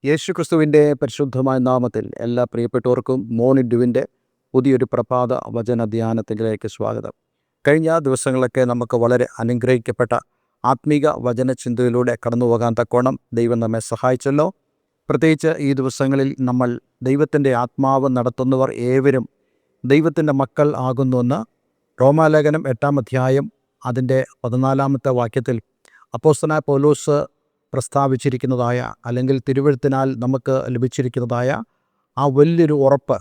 യേശുക്രിസ്തുവിൻ്റെ പരിശുദ്ധമായ നാമത്തിൽ എല്ലാ പ്രിയപ്പെട്ടവർക്കും മോർണിംഗ് പുതിയൊരു പ്രഭാത വചന ധ്യാനത്തിലേക്ക് സ്വാഗതം. കഴിഞ്ഞ ദിവസങ്ങളൊക്കെ നമുക്ക് വളരെ അനുഗ്രഹിക്കപ്പെട്ട ആത്മീക വചന ചിന്തയിലൂടെ കടന്നു പോകാൻ തക്കോണം ദൈവം നമ്മെ സഹായിച്ചല്ലോ. പ്രത്യേകിച്ച് ഈ ദിവസങ്ങളിൽ നമ്മൾ ദൈവത്തിൻ്റെ ആത്മാവ് നടത്തുന്നവർ ഏവരും ദൈവത്തിൻ്റെ മക്കൾ ആകുന്നുവെന്ന് റോമാലേഖനം 8-ാം അധ്യായം അതിൻ്റെ 14-ാമത്തെ വാക്യത്തിൽ അപ്പോസ്തലനായ പൗലോസ് പ്രസ്താവിച്ചിരിക്കുന്നതായ അല്ലെങ്കിൽ തിരുവെഴുത്തിനാൽ നമുക്ക് ലഭിച്ചിരിക്കുന്നതായ ആ വലിയൊരു ഉറപ്പ്,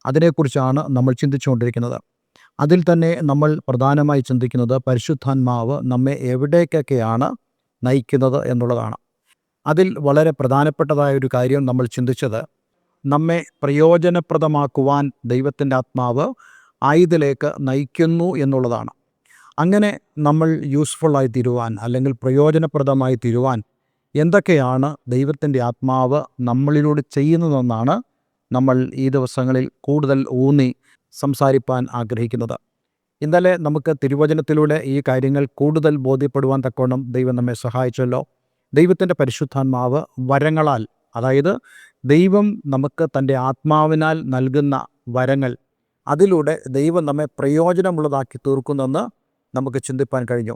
അതിനെക്കുറിച്ചാണ് നമ്മൾ ചിന്തിച്ചുകൊണ്ടിരിക്കുന്നത്. അതിൽ തന്നെ നമ്മൾ പ്രധാനമായി ചിന്തിക്കുന്നത് പരിശുദ്ധാത്മാവ് നമ്മെ എവിടേക്കൊക്കെയാണ് നയിക്കുന്നത് എന്നുള്ളതാണ്. അതിൽ വളരെ പ്രധാനപ്പെട്ടതായ ഒരു കാര്യം നമ്മൾ ചിന്തിച്ചത്, നമ്മെ പ്രയോജനപ്രദമാക്കുവാൻ ദൈവത്തിൻ്റെ ആത്മാവ് ആയതിലേക്ക് നയിക്കുന്നു എന്നുള്ളതാണ്. അങ്ങനെ നമ്മൾ യൂസ്ഫുള്ളായി തീരുവാൻ അല്ലെങ്കിൽ പ്രയോജനപ്രദമായി തീരുവാൻ എന്തൊക്കെയാണ് ദൈവത്തിൻ്റെ ആത്മാവ് നമ്മളിലൂടെ ചെയ്യുന്നതെന്നാണ് നമ്മൾ ഈ ദിവസങ്ങളിൽ കൂടുതൽ ഊന്നി സംസാരിപ്പാൻ ആഗ്രഹിക്കുന്നത്. ഇന്നലെ നമുക്ക് തിരുവചനത്തിലൂടെ ഈ കാര്യങ്ങൾ കൂടുതൽ ബോധ്യപ്പെടുവാൻ തക്കോണം ദൈവം നമ്മെ സഹായിച്ചല്ലോ. ദൈവത്തിൻ്റെ പരിശുദ്ധാത്മാവ് വരങ്ങളാൽ, അതായത് ദൈവം നമുക്ക് തൻ്റെ ആത്മാവിനാൽ നൽകുന്ന വരങ്ങൾ, അതിലൂടെ ദൈവം നമ്മെ പ്രയോജനമുള്ളതാക്കി തീർക്കുന്നെന്ന് നമുക്ക് ചിന്തിപ്പാൻ കഴിഞ്ഞു.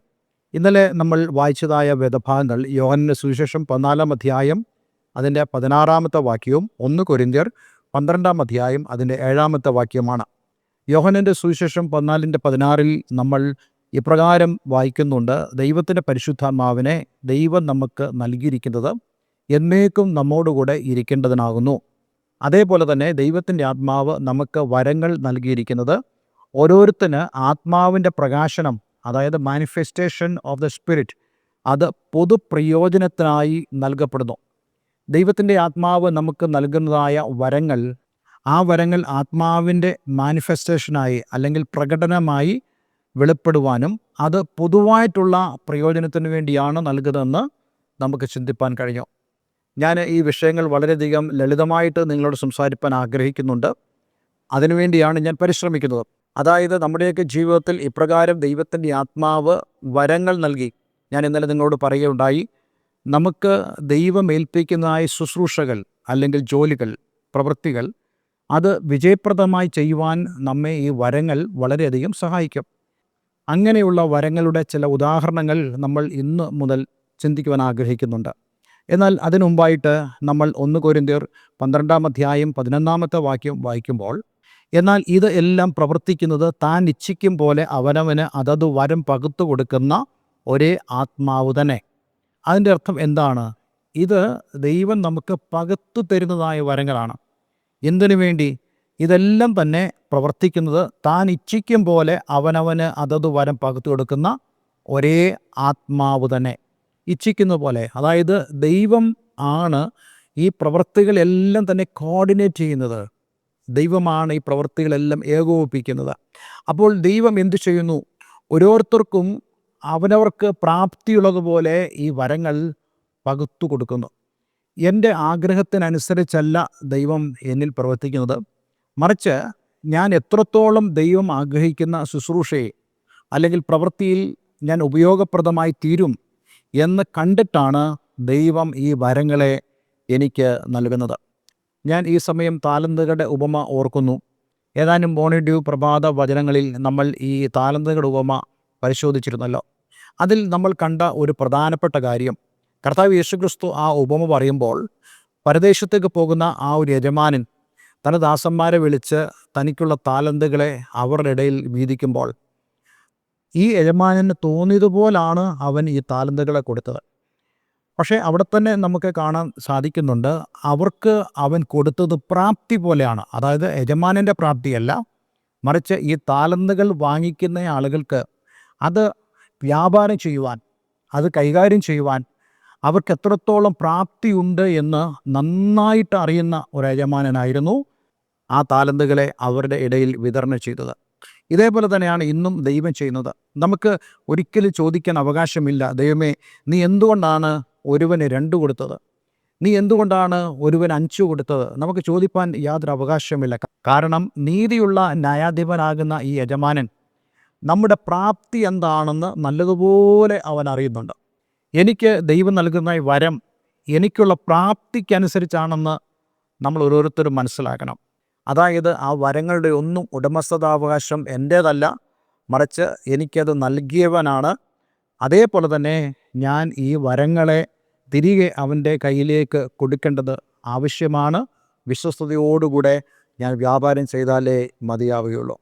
ഇന്നലെ നമ്മൾ വായിച്ചതായ വേദഭാഗങ്ങൾ യോഹന്നാന്റെ സുവിശേഷം 14-ാം അധ്യായം അതിൻ്റെ 16-ാമത്തെ വാക്യവും 1 കൊരിന്ത്യർ 12-ാം അധ്യായം അതിൻ്റെ 7-ാമത്തെ വാക്യമാണ്. യോഹന്നാന്റെ സുവിശേഷം 14-16 നമ്മൾ ഇപ്രകാരം വായിക്കുന്നുണ്ട്: ദൈവത്തിൻ്റെ പരിശുദ്ധാത്മാവിനെ ദൈവം നമുക്ക് നൽകിയിരിക്കുന്നത് എന്നേക്കും നമ്മോടുകൂടെ ഇരിക്കേണ്ടതിനാകുന്നു. അതേപോലെ തന്നെ ദൈവത്തിൻ്റെ ആത്മാവ് നമുക്ക് വരങ്ങൾ നൽകിയിരിക്കുന്നത് ഓരോരുത്തന് ആത്മാവിൻ്റെ പ്രകാശനം, അതായത് മാനിഫെസ്റ്റേഷൻ ഓഫ് ദ സ്പിരിറ്റ്, അത് പൊതുപ്രയോജനത്തിനായി നൽകപ്പെടുന്നു. ദൈവത്തിൻ്റെ ആത്മാവ് നമുക്ക് നൽകുന്നതായ വരങ്ങൾ, ആ വരങ്ങൾ ആത്മാവിൻ്റെ മാനിഫെസ്റ്റേഷനായി അല്ലെങ്കിൽ പ്രകടനമായി വെളിപ്പെടുവാനും അത് പൊതുവായിട്ടുള്ള പ്രയോജനത്തിന് വേണ്ടിയാണ് നൽകുന്നതെന്ന് നമുക്ക് ചിന്തിപ്പാൻ കഴിഞ്ഞു. ഞാൻ ഈ വിഷയങ്ങൾ വളരെയധികം ലളിതമായിട്ട് നിങ്ങളോട് സംസാരിപ്പാൻ ആഗ്രഹിക്കുന്നുണ്ട്. അതിനുവേണ്ടിയാണ് ഞാൻ പരിശ്രമിക്കുന്നത്. അതായത് നമ്മുടെയൊക്കെ ജീവിതത്തിൽ ഇപ്രകാരം ദൈവത്തിൻ്റെ ആത്മാവ് വരങ്ങൾ നൽകി. ഞാൻ ഇന്നലെ നിങ്ങളോട് പറയുകയുണ്ടായി, നമുക്ക് ദൈവം ഏൽപ്പിക്കുന്നതായ ശുശ്രൂഷകൾ അല്ലെങ്കിൽ ജോലികൾ, പ്രവൃത്തികൾ, അത് വിജയപ്രദമായി ചെയ്യുവാൻ നമ്മെ ഈ വരങ്ങൾ വളരെയധികം സഹായിക്കും. അങ്ങനെയുള്ള വരങ്ങളുടെ ചില ഉദാഹരണങ്ങൾ നമ്മൾ ഇന്ന് മുതൽ ചിന്തിക്കുവാൻ ആഗ്രഹിക്കുന്നുണ്ട്. എന്നാൽ അതിനു മുമ്പായിട്ട് നമ്മൾ 1 കൊരിന്ത്യർ 12-ാം അധ്യായം 11-ാമത്തെ വാക്യം വായിക്കുമ്പോൾ, എന്നാൽ ഇത് എല്ലാം പ്രവർത്തിക്കുന്നത് താൻ ഇച്ഛിക്കും പോലെ അവനവന് അതത് വരം പകുത്തു കൊടുക്കുന്ന ഒരേ ആത്മാവ് തന്നെ. അതിൻ്റെ അർത്ഥം എന്താണ്? ഇത് ദൈവം നമുക്ക് പകുത്തു തരുന്നതായ വരങ്ങളാണ്. എന്തിനു വേണ്ടി? ഇതെല്ലാം തന്നെ പ്രവർത്തിക്കുന്നത് താൻ ഇച്ഛിക്കും പോലെ അവനവന് അതത് വരം പകുത്തു കൊടുക്കുന്ന ഒരേ ആത്മാവ് തന്നെ. ഇച്ഛിക്കുന്ന പോലെ, അതായത് ദൈവം ആണ് ഈ പ്രവൃത്തികളെല്ലാം തന്നെ കോർഡിനേറ്റ് ചെയ്യുന്നത്. ദൈവമാണ് ഈ പ്രവൃത്തികളെല്ലാം ഏകോപിപ്പിക്കുന്നത്. അപ്പോൾ ദൈവം എന്തു ചെയ്യുന്നു? ഓരോരുത്തർക്കും അവനവർക്ക് പ്രാപ്തിയുള്ളതുപോലെ ഈ വരങ്ങൾ പകുത്തു കൊടുക്കുന്നു. എൻ്റെ ആഗ്രഹത്തിനനുസരിച്ചല്ല ദൈവം എന്നിൽ പ്രവർത്തിക്കുന്നത്, മറിച്ച് ഞാൻ എത്രത്തോളം ദൈവം ആഗ്രഹിക്കുന്ന ശുശ്രൂഷയെ അല്ലെങ്കിൽ പ്രവൃത്തിയിൽ ഞാൻ ഉപയോഗപ്രദമായി തീരും എന്ന് കണ്ടിട്ടാണ് ദൈവം ഈ വരങ്ങളെ എനിക്ക് നൽകുന്നത്. ഞാൻ ഈ സമയം താലന്തുകളുടെ ഉപമ ഓർക്കുന്നു. ഏതാനും മോർണിംഗ് പ്രഭാത വചനങ്ങളിൽ നമ്മൾ ഈ താലന്തുകളുടെ ഉപമ പരിശോധിച്ചിരുന്നല്ലോ. അതിൽ നമ്മൾ കണ്ട ഒരു പ്രധാനപ്പെട്ട കാര്യം, കർത്താവ് യേശുക്രിസ്തു ആ ഉപമ പറയുമ്പോൾ പരദേശത്തേക്ക് പോകുന്ന ആ ഒരു യജമാനൻ തൻ്റെ ദാസന്മാരെ വിളിച്ച് തനിക്കുള്ള താലന്തുകളെ അവരുടെ ഇടയിൽ വീതിക്കുമ്പോൾ, ഈ യജമാനന് തോന്നിയതുപോലാണ് അവൻ ഈ താലന്തുകളെ കൊടുത്തത്. പക്ഷേ അവിടെ തന്നെ നമുക്ക് കാണാൻ സാധിക്കുന്നുണ്ട്, അവർക്ക് അവൻ കൊടുത്തത് പ്രാപ്തി പോലെയാണ്. അതായത് യജമാനൻ്റെ പ്രാപ്തിയല്ല, മറിച്ച് ഈ താലന്തുകൾ വാങ്ങിക്കുന്ന ആളുകൾക്ക് അത് വ്യാപാരം ചെയ്യുവാൻ, അത് കൈകാര്യം ചെയ്യുവാൻ അവർക്ക് എത്രത്തോളം പ്രാപ്തിയുണ്ട് എന്ന് നന്നായിട്ട് അറിയുന്ന ഒരു യജമാനനായിരുന്നു ആ താലന്തുകളെ അവരുടെ ഇടയിൽ വിതരണം ചെയ്തത്. ഇതേപോലെ തന്നെയാണ് ഇന്നും ദൈവം ചെയ്യുന്നത്. നമുക്ക് ഒരിക്കലും ചോദിക്കാൻ അവകാശമില്ല, ദൈവമേ നീ എന്തുകൊണ്ടാണ് ഒരുവന് 2 കൊടുത്തത്, നീ എന്തുകൊണ്ടാണ് ഒരുവന് 5 കൊടുത്തത്? നമുക്ക് ചോദിപ്പാൻ യാതൊരു അവകാശമില്ല. കാരണം നീതിയുള്ള ന്യായാധിപനാകുന്ന ഈ യജമാനൻ നമ്മുടെ പ്രാപ്തി എന്താണെന്ന് നല്ലതുപോലെ അവൻ അറിയുന്നുണ്ട്. എനിക്ക് ദൈവം നൽകുന്ന ഈ വരം എനിക്കുള്ള പ്രാപ്തിക്കനുസരിച്ചാണെന്ന് നമ്മൾ ഓരോരുത്തരും മനസ്സിലാക്കണം. അതായത് ആ വരങ്ങളുടെ ഒന്നും ഉടമസ്ഥതാവകാശം എൻ്റേതല്ല, മറിച്ച് എനിക്കത് നൽകിയവനാണ്. അതേപോലെ തന്നെ ഞാൻ ഈ വരങ്ങളെ തിരികെ അവൻ്റെ കയ്യിലേക്ക് കൊടുക്കേണ്ടത് ആവശ്യമാണ്. വിശ്വസ്തയോടുകൂടെ ഞാൻ വ്യാപാരം ചെയ്താലേ മതിയാവുകയുള്ളൂ.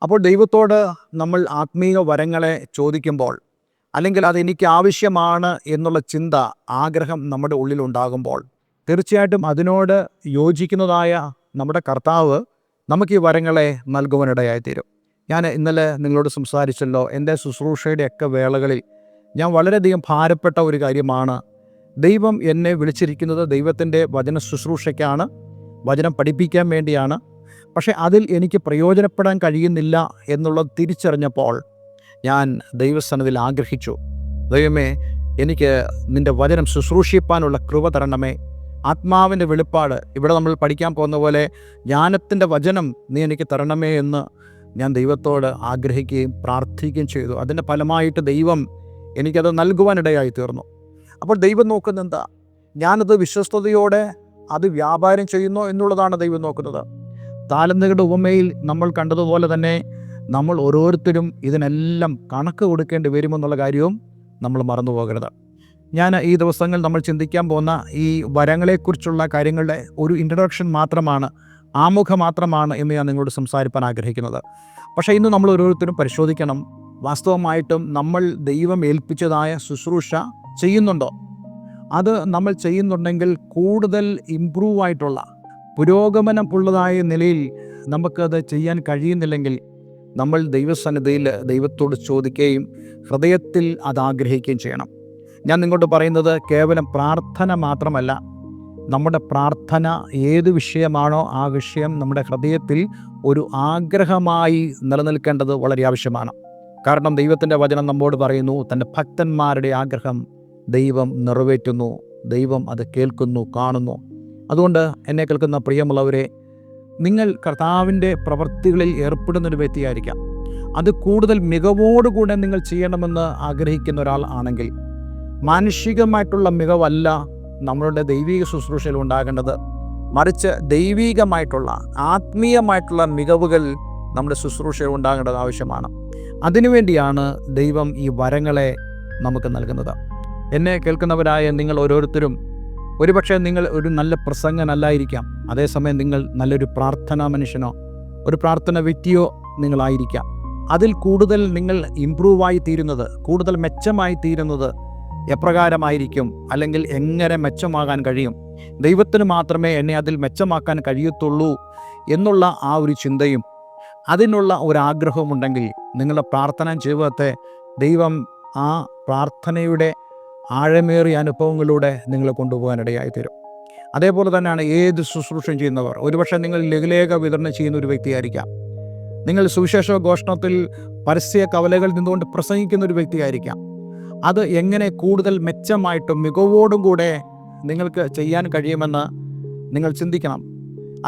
അപ്പോൾ ദൈവത്തോട് നമ്മൾ ആത്മീയ വരങ്ങളെ ചോദിക്കുമ്പോൾ, അല്ലെങ്കിൽ അതെനിക്ക് ആവശ്യമാണ് എന്നുള്ള ചിന്ത, ആഗ്രഹം നമ്മുടെ ഉള്ളിലുണ്ടാകുമ്പോൾ, തീർച്ചയായിട്ടും അതിനോട് യോജിക്കുന്നതായ നമ്മുടെ കർത്താവ് നമുക്ക് ഈ വരങ്ങളെ നൽകുവാനിടയായിത്തീരും. ഞാൻ ഇന്നലെ നിങ്ങളോട് സംസാരിച്ചല്ലോ, എൻ്റെ ശുശ്രൂഷയുടെയൊക്കെ വേളകളിൽ ഞാൻ വളരെയധികം ഭാരപ്പെട്ട ഒരു കാര്യമാണ്, ദൈവം എന്നെ വിളിച്ചിരിക്കുന്നത് ദൈവത്തിൻ്റെ വചന ശുശ്രൂഷയ്ക്കാണ്, വചനം പഠിപ്പിക്കാൻ വേണ്ടിയാണ്. പക്ഷേ അതിൽ എനിക്ക് പ്രയോജനപ്പെടാൻ കഴിയുന്നില്ല എന്നുള്ളത് തിരിച്ചറിഞ്ഞപ്പോൾ ഞാൻ ദൈവസന്നിധിയിൽ ആഗ്രഹിച്ചു, ദൈവമേ, എനിക്ക് നിൻ്റെ വചനം ശുശ്രൂഷിപ്പാനുള്ള കൃപ തരണമേ. ആത്മാവിൻ്റെ വെളിപ്പാട്, ഇവിടെ നമ്മൾ പഠിക്കാൻ പോകുന്ന പോലെ ജ്ഞാനത്തിൻ്റെ വചനം നീ എനിക്ക് തരണമേ എന്ന് ഞാൻ ദൈവത്തോട് ആഗ്രഹിക്കുകയും പ്രാർത്ഥിക്കുകയും ചെയ്തു. അതിൻ്റെ ഫലമായിട്ട് ദൈവം എനിക്കത് നൽകുവാനിടയായി തീർന്നു. അപ്പോൾ ദൈവം നോക്കുന്നത് എന്താ? ഞാനത് വിശ്വസ്തയോടെ അത് വ്യാപാരം ചെയ്യുന്നു എന്നുള്ളതാണ് ദൈവം നോക്കുന്നത്. താലന്തുകളുടെ ഉപമയിൽ നമ്മൾ കണ്ടതുപോലെ തന്നെ നമ്മൾ ഓരോരുത്തരും ഇതിനെല്ലാം കണക്ക് കൊടുക്കേണ്ടി വരുമെന്നുള്ള കാര്യവും നമ്മൾ മറന്നു പോകരുത്. ഞാൻ ഈ ദിവസങ്ങൾ നമ്മൾ ചിന്തിക്കാൻ പോകുന്ന ഈ വരങ്ങളെക്കുറിച്ചുള്ള കാര്യങ്ങളുടെ ഒരു ഇൻട്രൊഡക്ഷൻ മാത്രമാണ്, ആമുഖം മാത്രമാണ് എന്ന് ഞാൻ നിങ്ങളോട് സംസാരിക്കാൻ ആഗ്രഹിക്കുന്നത്. പക്ഷേ ഇന്ന് നമ്മൾ ഓരോരുത്തരും പരിശോധിക്കണം, വാസ്തവമായിട്ടും നമ്മൾ ദൈവം ഏൽപ്പിച്ചതായ ശുശ്രൂഷ ചെയ്യുന്നുണ്ടോ? അത് നമ്മൾ ചെയ്യുന്നുണ്ടെങ്കിൽ കൂടുതൽ ഇംപ്രൂവ് ആയിട്ടുള്ള, പുരോഗമനം ഉള്ളതായ നിലയിൽ നമുക്കത് ചെയ്യാൻ കഴിയുന്നില്ലെങ്കിൽ നമ്മൾ ദൈവസന്നിധിയിൽ ദൈവത്തോട് ചോദിക്കുകയും ഹൃദയത്തിൽ അത് ആഗ്രഹിക്കുകയും ചെയ്യണം. ഞാൻ നിങ്ങളോട് പറയുന്നത് കേവലം പ്രാർത്ഥന മാത്രമല്ല, നമ്മുടെ പ്രാർത്ഥന ഏത് വിഷയമാണോ ആ വിഷയം നമ്മുടെ ഹൃദയത്തിൽ ഒരു ആഗ്രഹമായി നിലനിൽക്കേണ്ടത് വളരെ ആവശ്യമാണ്. കാരണം ദൈവത്തിൻ്റെ വചനം നമ്മോട് പറയുന്നു, തൻ്റെ ഭക്തന്മാരുടെ ആഗ്രഹം ദൈവം നിറവേറ്റുന്നു, ദൈവം അത് കേൾക്കുന്നു, കാണുന്നു. അതുകൊണ്ട് എന്നെ കേൾക്കുന്ന പ്രിയമുള്ളവരെ, നിങ്ങൾ കർത്താവിൻ്റെ പ്രവൃത്തികളിൽ ഏർപ്പെടുന്നൊരു വ്യക്തിയായിരിക്കാം. അത് കൂടുതൽ മികവോടുകൂടെ നിങ്ങൾ ചെയ്യണമെന്ന് ആഗ്രഹിക്കുന്ന ഒരാൾ ആണെങ്കിൽ, മാനുഷികമായിട്ടുള്ള മികവല്ല നമ്മളുടെ ദൈവിക ശുശ്രൂഷയിൽ ഉണ്ടാകേണ്ടത്, മറിച്ച് ദൈവികമായിട്ടുള്ള ആത്മീയമായിട്ടുള്ള മികവുകൾ നമ്മുടെ ശുശ്രൂഷയിൽ ഉണ്ടാകേണ്ടത് ആവശ്യമാണ്. അതിനുവേണ്ടിയാണ് ദൈവം ഈ വരങ്ങളെ നമുക്ക് നൽകുന്നത്. എന്നെ കേൾക്കുന്നവരായ നിങ്ങൾ ഓരോരുത്തരും, ഒരുപക്ഷെ നിങ്ങൾ ഒരു നല്ല പ്രസംഗനല്ലായിരിക്കാം, അതേസമയം നിങ്ങൾ നല്ലൊരു പ്രാർത്ഥനാ മനുഷ്യനോ ഒരു പ്രാർത്ഥന വ്യക്തിയോ നിങ്ങളായിരിക്കാം. അതിൽ കൂടുതൽ നിങ്ങൾ ഇംപ്രൂവായി തീരുന്നത്, കൂടുതൽ മെച്ചമായി തീരുന്നത് എപ്രകാരമായിരിക്കും, അല്ലെങ്കിൽ എങ്ങനെ മെച്ചമാകാൻ കഴിയും, ദൈവത്തിന് മാത്രമേ എന്നെ അതിൽ മെച്ചമാക്കാൻ കഴിയത്തുള്ളൂ എന്നുള്ള ആ ഒരു ചിന്തയും അതിനുള്ള ഒരാഗ്രഹവും ഉണ്ടെങ്കിൽ നിങ്ങളുടെ പ്രാർത്ഥനാ ജീവിതത്തെ ദൈവം ആ പ്രാർത്ഥനയുടെ ആഴമേറിയ അനുഭവങ്ങളിലൂടെ നിങ്ങളെ കൊണ്ടുപോകാനിടയായി തരും. അതേപോലെ തന്നെയാണ് ഏത് ശുശ്രൂഷയും ചെയ്യുന്നവർ. ഒരുപക്ഷെ നിങ്ങൾ ലഘുലേഖ വിതരണം ചെയ്യുന്ന ഒരു വ്യക്തിയായിരിക്കാം, നിങ്ങൾ സുവിശേഷ ഘോഷണത്തിൽ പരസ്യ കവലകൾ നിന്നുകൊണ്ട് പ്രസംഗിക്കുന്ന ഒരു വ്യക്തിയായിരിക്കാം. അത് എങ്ങനെ കൂടുതൽ മെച്ചമായിട്ടും മികവോടും കൂടെ നിങ്ങൾക്ക് ചെയ്യാൻ കഴിയുമെന്ന് നിങ്ങൾ ചിന്തിക്കണം.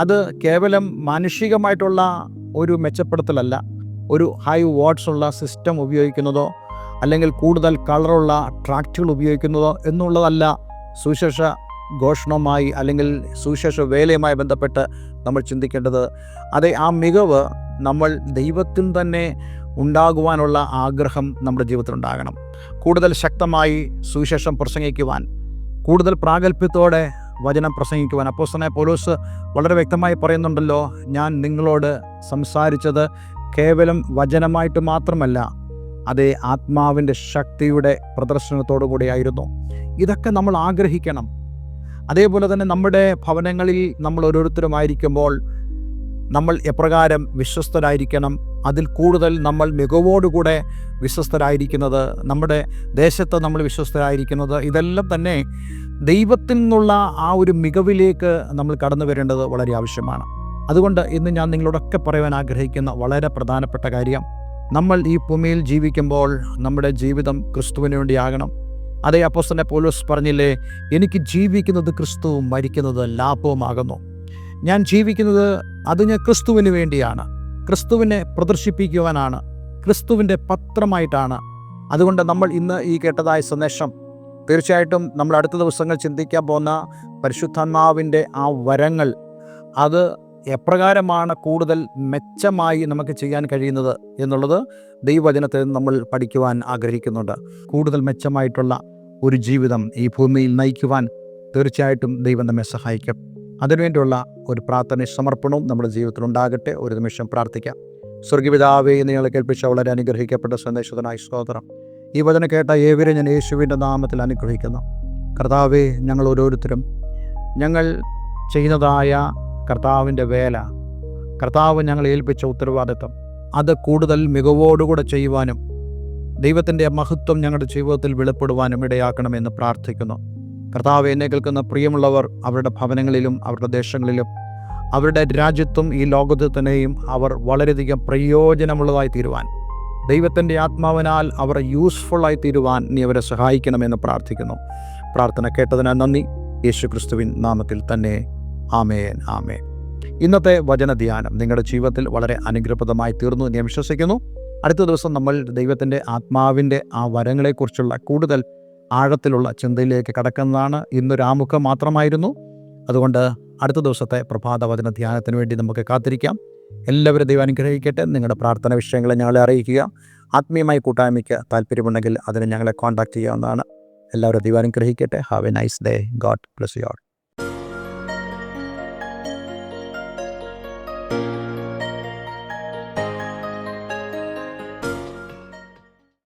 അത് കേവലം മാനുഷികമായിട്ടുള്ള ഒരു മെച്ചപ്പെടുത്തലല്ല, ഒരു ഹൈ വാട്ട്സ് ഉള്ള സിസ്റ്റം ഉപയോഗിക്കുന്നതോ അല്ലെങ്കിൽ കൂടുതൽ കളറുള്ള ട്രാക്റ്റുകൾ ഉപയോഗിക്കുന്നതോ എന്നുള്ളതല്ല സുവിശേഷ ഘോഷണവുമായി അല്ലെങ്കിൽ സുവിശേഷ വേലയുമായി ബന്ധപ്പെട്ട് നമ്മൾ ചിന്തിക്കേണ്ടത്. അതെ, ആ മികവ് നമ്മൾ ദൈവത്തിൽ തന്നെ ഉണ്ടാകുവാനുള്ള ആഗ്രഹം നമ്മുടെ ജീവിതത്തിലുണ്ടാകണം. കൂടുതൽ ശക്തമായി സുവിശേഷം പ്രസംഗിക്കുവാൻ, കൂടുതൽ പ്രാഗൽഭ്യത്തോടെ വചനം പ്രസംഗിക്കുവാൻ അപ്പോസ്തലനായ പൗലോസ് വളരെ വ്യക്തമായി പറയുന്നുണ്ടല്ലോ, ഞാൻ നിങ്ങളോട് സംസാരിച്ചത് കേവലം വചനമായിട്ട് മാത്രമല്ല, അതേ ആത്മാവിൻ്റെ ശക്തിയുടെ പ്രദർശനത്തോടു കൂടിയായിരുന്നു. ഇതൊക്കെ നമ്മൾ ആഗ്രഹിക്കണം. അതേപോലെ തന്നെ നമ്മുടെ ഭവനങ്ങളിൽ നമ്മൾ ഓരോരുത്തരുമായിരിക്കുമ്പോൾ നമ്മൾ എപ്രകാരം വിശ്വസ്തരായിരിക്കണം, അതിൽ കൂടുതൽ നമ്മൾ മികവോടുകൂടെ വിശ്വസ്തരായിരിക്കുന്നത്, നമ്മുടെ ദേശത്ത് നമ്മൾ വിശ്വസ്തരായിരിക്കുന്നത്, ഇതെല്ലാം തന്നെ ദൈവത്തിൽ നിന്നുള്ള ആ ഒരു മികവിലേക്ക് നമ്മൾ കടന്നു വരേണ്ടത് വളരെ ആവശ്യമാണ്. അതുകൊണ്ട് ഇന്ന് ഞാൻ നിങ്ങളോടൊക്കെ പറയുവാൻ ആഗ്രഹിക്കുന്ന വളരെ പ്രധാനപ്പെട്ട കാര്യം, നമ്മൾ ഈ ഭൂമിയിൽ ജീവിക്കുമ്പോൾ നമ്മുടെ ജീവിതം ക്രിസ്തുവിന് വേണ്ടിയാകണം. അതേ അപ്പോസ്തലനായ പൗലോസ് പറഞ്ഞില്ലേ, എനിക്ക് ജീവിക്കുന്നത് ക്രിസ്തുവും മരിക്കുന്നത് ലാഭവുമാകുന്നു. ഞാൻ ജീവിക്കുന്നത് അത് ഞാൻ ക്രിസ്തുവിന് വേണ്ടിയാണ്, ക്രിസ്തുവിനെ പ്രദർശിപ്പിക്കുവാനാണ്, ക്രിസ്തുവിൻ്റെ പത്രമായിട്ടാണ്. അതുകൊണ്ട് നമ്മൾ ഇന്ന് ഈ കേട്ടതായ സന്ദേശം തീർച്ചയായിട്ടും നമ്മൾ അടുത്ത ദിവസങ്ങൾ ചിന്തിക്കാൻ പോകുന്ന പരിശുദ്ധാത്മാവിൻ്റെ ആ വരങ്ങൾ, അത് എപ്രകാരമാണ് കൂടുതൽ മെച്ചമായി നമുക്ക് ചെയ്യാൻ കഴിയുന്നത് എന്നുള്ളത് ദൈവവചനത്തിൽ നമ്മൾ പഠിക്കുവാൻ ആഗ്രഹിക്കുന്നുണ്ട്. കൂടുതൽ മെച്ചമായിട്ടുള്ള ഒരു ജീവിതം ഈ ഭൂമിയിൽ നയിക്കുവാൻ തീർച്ചയായിട്ടും ദൈവം നമ്മെ സഹായിക്കും. അതിനുവേണ്ടിയുള്ള ഒരു പ്രാർത്ഥന സമർപ്പണവും നമ്മുടെ ജീവിതത്തിൽ ഉണ്ടാകട്ടെ. ഒരു നിമിഷം പ്രാർത്ഥിക്കാം. സ്വർഗീയപിതാവേ, നിങ്ങളെ കേൾപ്പിച്ച വളരെ അനുഗ്രഹിക്കപ്പെട്ട സന്ദേശത്തിനായി സ്തോത്രം. ഈ വചനം കേട്ട ഏവരെ ഞാൻ യേശുവിൻ്റെ നാമത്തിൽ അനുഗ്രഹിക്കുന്നു. കർത്താവേ, ഞങ്ങൾ ഓരോരുത്തരും ഞങ്ങൾ ചെയ്യുന്നതായ കർത്താവിൻ്റെ വേല, കർത്താവ് ഞങ്ങളെ ഏൽപ്പിച്ച ഉത്തരവാദിത്വം, അത് കൂടുതൽ മികവോടുകൂടെ ചെയ്യുവാനും ദൈവത്തിൻ്റെ മഹത്വം ഞങ്ങളുടെ ജീവിതത്തിൽ വെളിപ്പെടുവാനും ഇടയാക്കണമെന്ന് പ്രാർത്ഥിക്കുന്നു. കർത്താവ്, എന്നെ കേൾക്കുന്ന പ്രിയമുള്ളവർ അവരുടെ ഭവനങ്ങളിലും അവരുടെ ദേശങ്ങളിലും അവരുടെ രാജ്യത്തും ഈ ലോകത്തിൽ തന്നെയും അവർ വളരെയധികം പ്രയോജനമുള്ളതായി തീരുവാൻ, ദൈവത്തിൻ്റെ ആത്മാവിനാൽ അവർ യൂസ്ഫുള്ളായി തീരുവാൻ നീ അവരെ സഹായിക്കണമെന്ന് പ്രാർത്ഥിക്കുന്നു. പ്രാർത്ഥന കേട്ടതിനാൽ നന്ദി. യേശു ക്രിസ്തുവിൻ നാമത്തിൽ തന്നെ. ആമേൻ, ആമേൻ. ഇന്നത്തെ വചനധ്യാനം നിങ്ങളുടെ ജീവിതത്തിൽ വളരെ അനുഗ്രഹപ്രദമായി തീർന്നു ഞാൻ വിശ്വസിക്കുന്നു. അടുത്ത ദിവസം നമ്മൾ ദൈവത്തിൻ്റെ ആത്മാവിൻ്റെ ആ വരങ്ങളെക്കുറിച്ചുള്ള കൂടുതൽ ആഴത്തിലുള്ള ചിന്തയിലേക്ക് കടക്കുന്നതാണ്. ഇന്നൊരു ആമുഖം മാത്രമായിരുന്നു. അതുകൊണ്ട് അടുത്ത ദിവസത്തെ പ്രഭാത വചന ധ്യാനത്തിന് വേണ്ടി നമുക്ക് കാത്തിരിക്കാം. എല്ലാവരും ദൈവം അനുഗ്രഹിക്കട്ടെ. നിങ്ങളുടെ പ്രാർത്ഥന വിഷയങ്ങളെ ഞങ്ങളെ അറിയിക്കുക. ആത്മീയമായി കൂട്ടായ്മയ്ക്ക് താല്പര്യമുണ്ടെങ്കിൽ അതിന് ഞങ്ങളെ കോൺടാക്റ്റ് ചെയ്യാവുന്നതാണ്. എല്ലാവരും ദൈവം അനുഗ്രഹിക്കട്ടെ. Have A nice day. God bless you all.